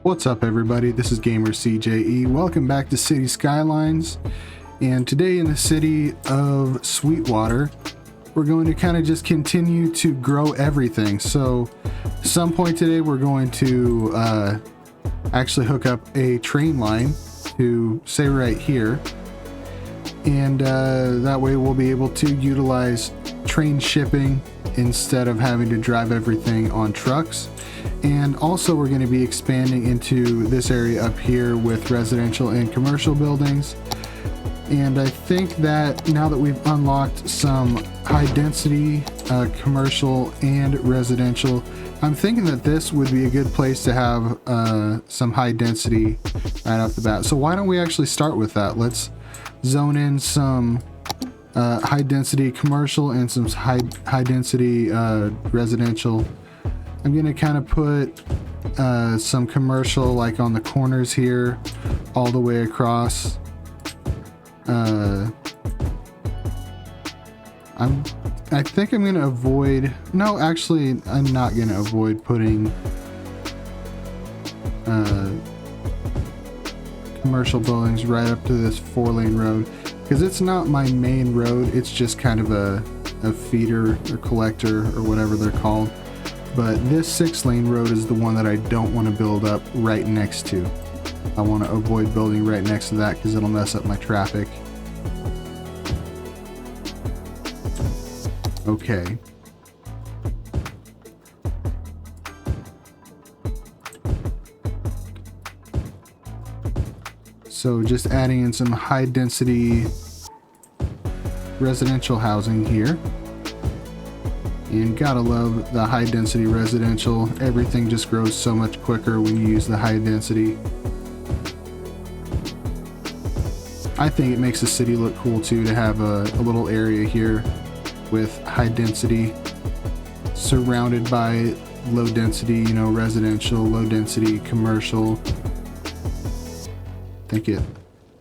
What's up everybody, this is Gamer CJE. Welcome back to Cities Skylines, and today in the city of Sweetwater we're going to kind of just continue to grow everything. So at some point today we're going to actually hook up a train line to say right here, and that way we'll be able to utilize train shipping instead of having to drive everything on trucks. And also we're going to be expanding into this area up here with residential and commercial buildings. And I think that now that we've unlocked some high density commercial and residential, I'm thinking that this would be a good place to have some high density right off the bat. So why don't we actually start with that? Let's zone in some high density commercial and some high density residential. I'm gonna kind of put some commercial like on the corners here all the way across. I think I'm gonna avoid, no, actually I'm not gonna avoid putting commercial buildings right up to this 4-lane road, because it's not my main road, it's just kind of a feeder or collector or whatever they're called. But this 6-lane road is the one that I don't want to build up right next to. I want to avoid building right next to that because it'll mess up my traffic. Okay. So just adding in some high density residential housing here. And gotta love the high density residential. Everything just grows so much quicker when you use the high density. I think it makes the city look cool too to have a little area here with high density surrounded by low density, you know, residential, low density commercial. I think it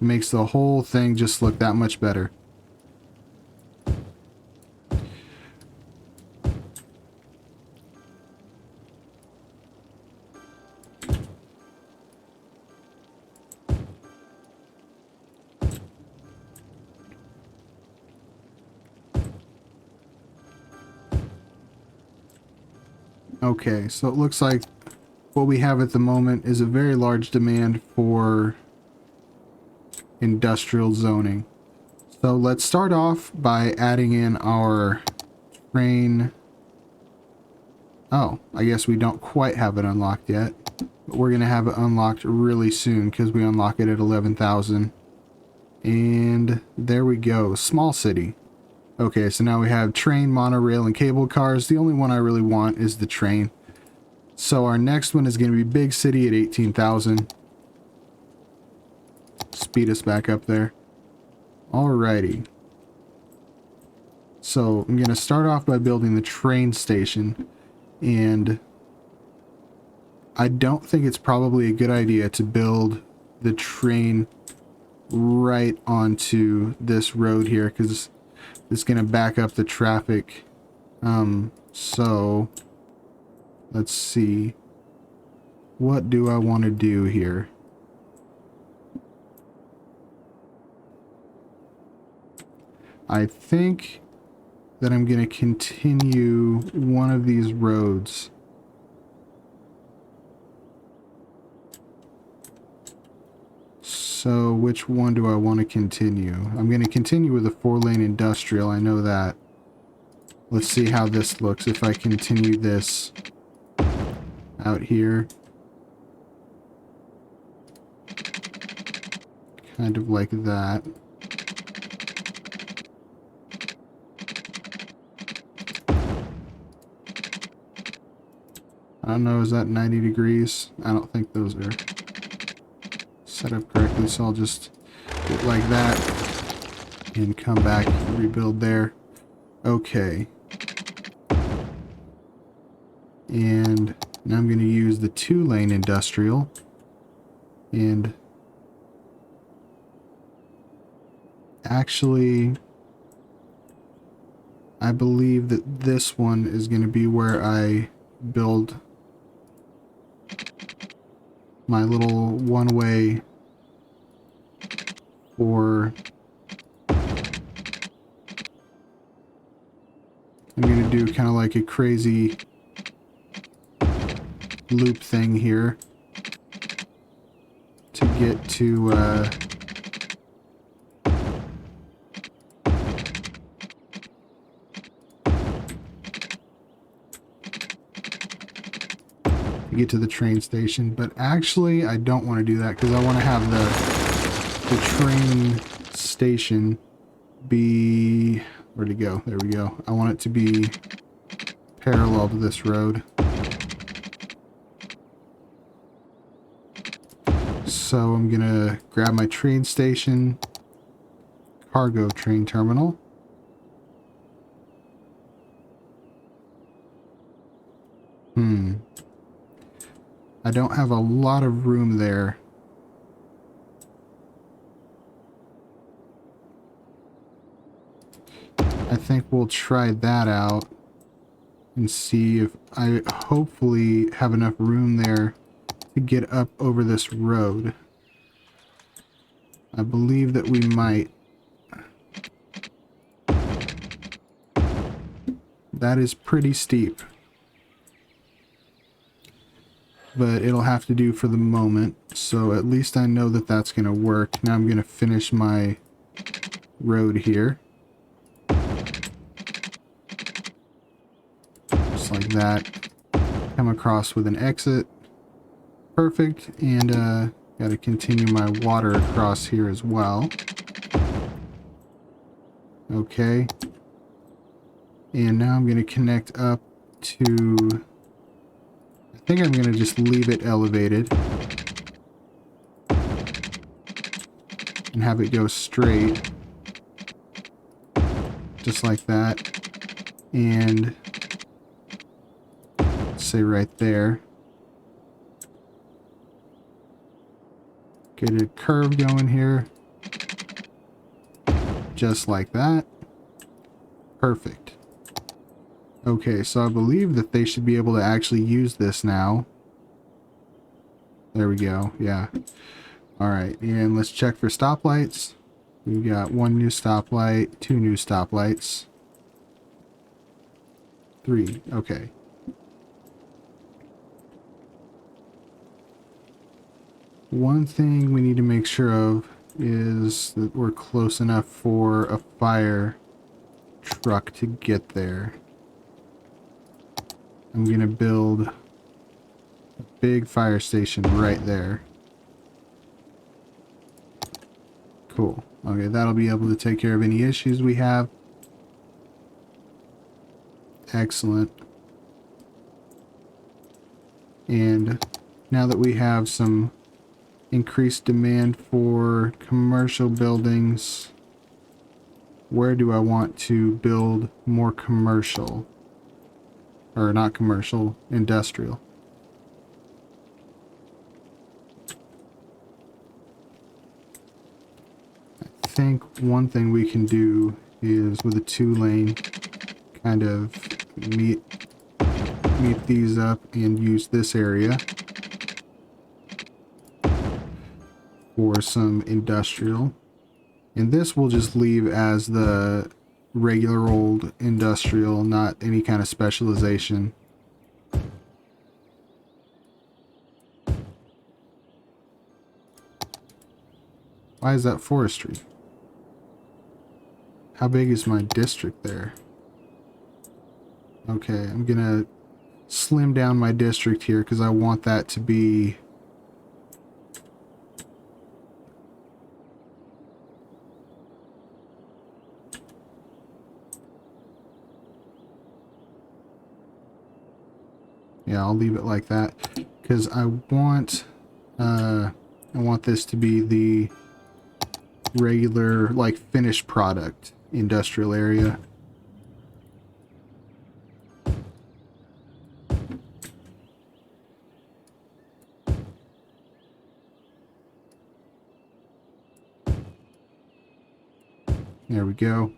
makes the whole thing just look that much better. Okay, so it looks like what we have at the moment is a very large demand for industrial zoning. So let's start off by adding in our train. Oh, I guess we don't quite have it unlocked yet, but we're going to have it unlocked really soon because we unlock it at 11,000. And there we go, small city. Okay, so now we have train, monorail, and cable cars. The only one I really want is the train. So our next one is going to be big city at 18,000. Speed us back up there. Alrighty. So I'm going to start off by building the train station. And I don't think it's probably a good idea to build the train right onto this road here, because it's going to back up the traffic. So let's see. What do I want to do here? I think that I'm going to continue one of these roads. So which one do I want to continue? I'm going to continue with the 4-lane industrial, I know that. Let's see how this looks if I continue this out here. Kind of like that. I don't know, is that 90 degrees? I don't think those are set up correctly, so I'll just do it like that and come back and rebuild there. Okay. And now I'm going to use the 2-lane industrial, and actually I believe that this one is going to be where I build my little one-way for... I'm going to do kind of like a crazy loop thing here to get to the train station. But actually I don't want to do that because I want to have the train station be... Where'd it go? There we go. I want it to be parallel to this road. So I'm gonna grab my train station, cargo train terminal. I don't have a lot of room there. I think we'll try that out and see if I hopefully have enough room there to get up over this road. I believe that we might. That is pretty steep, but it'll have to do for the moment. So at least I know that that's going to work. Now I'm going to finish my road here. Just like that. Come across with an exit. Perfect. And got to continue my water across here as well. Okay. And now I'm going to connect up to... I think I'm going to just leave it elevated and have it go straight, just like that, and say right there. Get a curve going here, just like that. Perfect. Okay, so I believe that they should be able to actually use this now. There we go, yeah. Alright, and let's check for stoplights. We've got 1 new stoplight, 2 new stoplights. 3, okay. One thing we need to make sure of is that we're close enough for a fire truck to get there. I'm going to build a big fire station right there. Cool. Okay, that'll be able to take care of any issues we have. Excellent. And now that we have some increased demand for commercial buildings, where do I want to build more commercial? Or not commercial, industrial. I think one thing we can do is with a 2-lane kind of meet these up and use this area for some industrial. And this we'll just leave as the regular old industrial, not any kind of specialization. Why is that forestry? How big is my district there? Okay, I'm gonna slim down my district here because I want that to be yeah, I'll leave it like that because I want this to be the regular, like, finished product industrial area. There we go.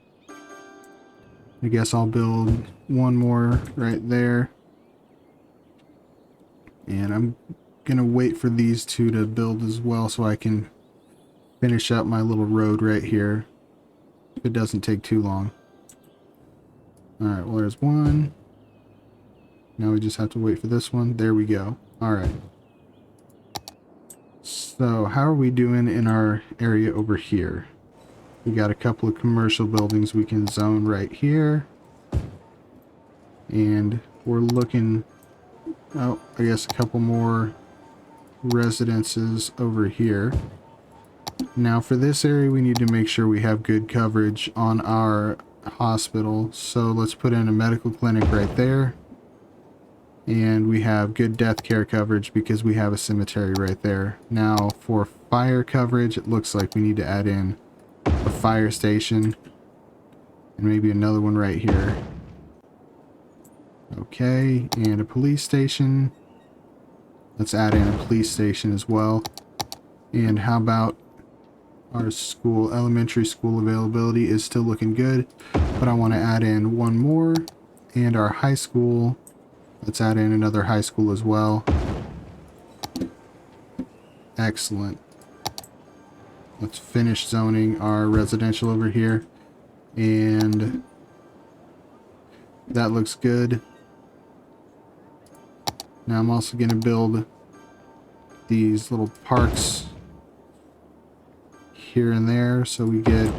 I guess I'll build one more right there. And I'm gonna wait for these two to build as well so I can finish up my little road right here. If it doesn't take too long. Alright, well there's one. Now we just have to wait for this one. There we go. Alright. So, how are we doing in our area over here? We got a couple of commercial buildings we can zone right here. And we're looking... oh, I guess a couple more residences over here. Now for this area we need to make sure we have good coverage on our hospital. So let's put in a medical clinic right there. And we have good death care coverage because we have a cemetery right there. Now for fire coverage, it looks like we need to add in a fire station. And maybe another one right here. Okay, and a police station. Let's add in a police station as well. And how about our school? Elementary school availability is still looking good, but I want to add in one more. And our high school, let's add in another high school as well. Excellent. Let's finish zoning our residential over here. And that looks good. Now I'm also going to build these little parks here and there so we get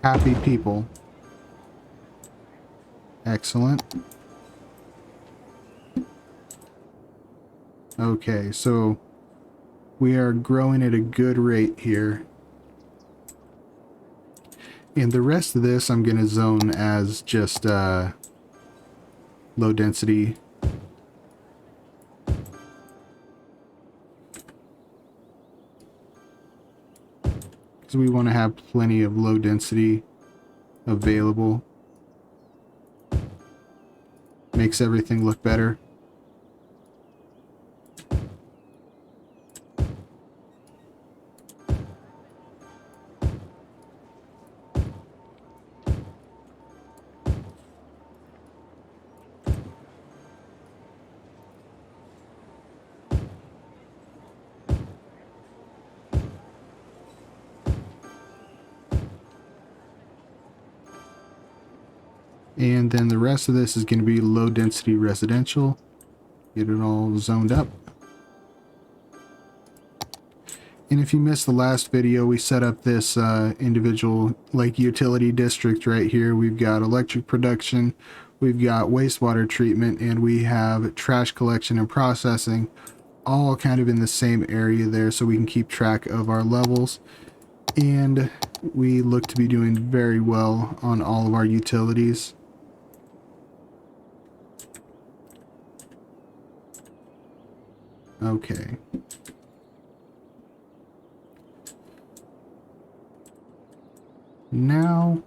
happy people. Excellent. Okay, so we are growing at a good rate here. And the rest of this I'm going to zone as just low density. Because we want to have plenty of low density available. Makes everything look better. And then the rest of this is going to be low density residential. Get it all zoned up. And if you missed the last video, we set up this individual like utility district right here. We've got electric production, we've got wastewater treatment, and we have trash collection and processing, all kind of in the same area there so we can keep track of our levels. And we look to be doing very well on all of our utilities. Okay. Now,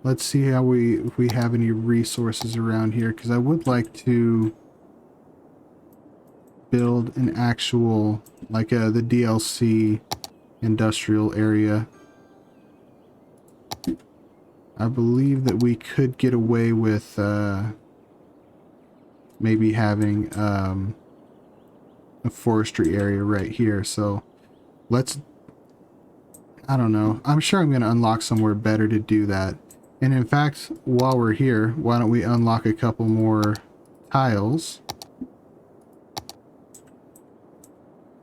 let's see how if we have any resources around here, because I would like to build an actual, like the DLC industrial area. I believe that we could get away with maybe having a forestry area right here. So let's, I don't know, I'm sure I'm going to unlock somewhere better to do that. And in fact, while we're here, why don't we unlock a couple more tiles?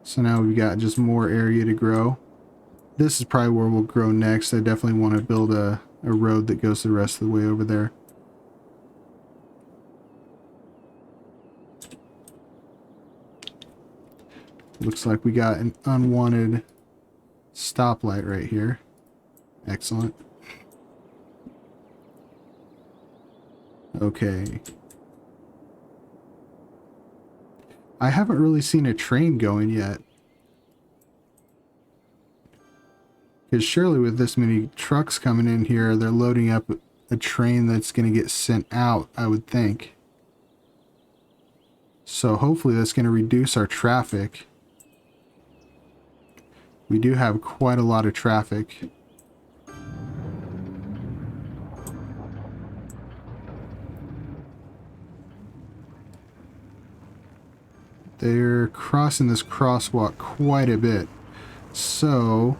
So now we've got just more area to grow. This is probably where we'll grow next. I definitely want to build a road that goes the rest of the way over there. Looks like we got an unwanted stoplight right here. Excellent. Okay. I haven't really seen a train going yet. Because surely with this many trucks coming in here, they're loading up a train that's going to get sent out, I would think. So hopefully that's going to reduce our traffic. We do have quite a lot of traffic. they're crossing this crosswalk quite a bit. So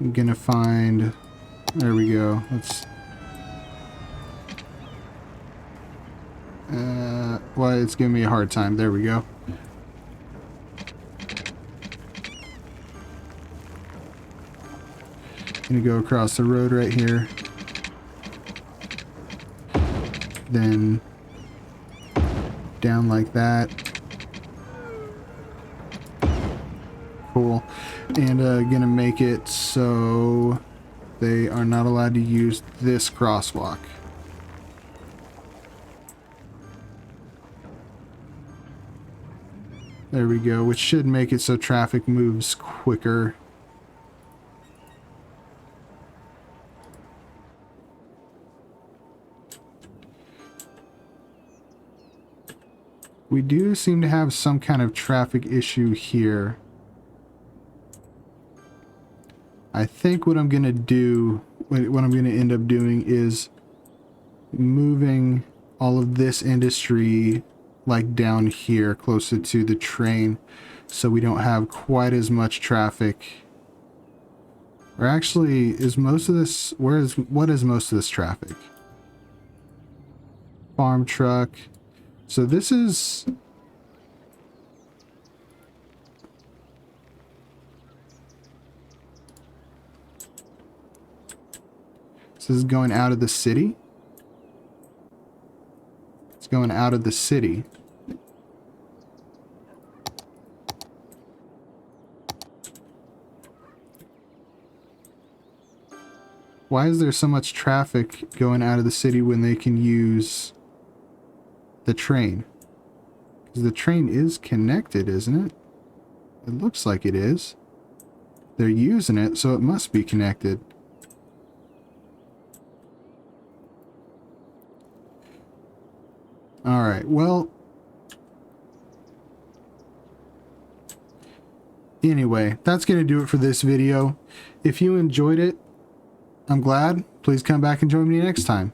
I'm gonna find, there we go. Let's, well, it's giving me a hard time. There we go. Gonna go across the road right here. Then down like that. Cool. And gonna make it so they are not allowed to use this crosswalk. There we go, which should make it so traffic moves quicker. We do seem to have some kind of traffic issue here. I think what I'm going to do, what I'm going to end up doing is moving all of this industry like down here closer to the train so we don't have quite as much traffic. Or actually, is most of this, what is most of this traffic? Farm truck. So this is, this is going out of the city. It's going out of the city. Why is there so much traffic going out of the city when they can use the train? Because the train is connected, isn't it? It looks like it is. They're using it, so it must be connected. Alright, well, anyway, that's going to do it for this video. If you enjoyed it, I'm glad. Please come back and join me next time.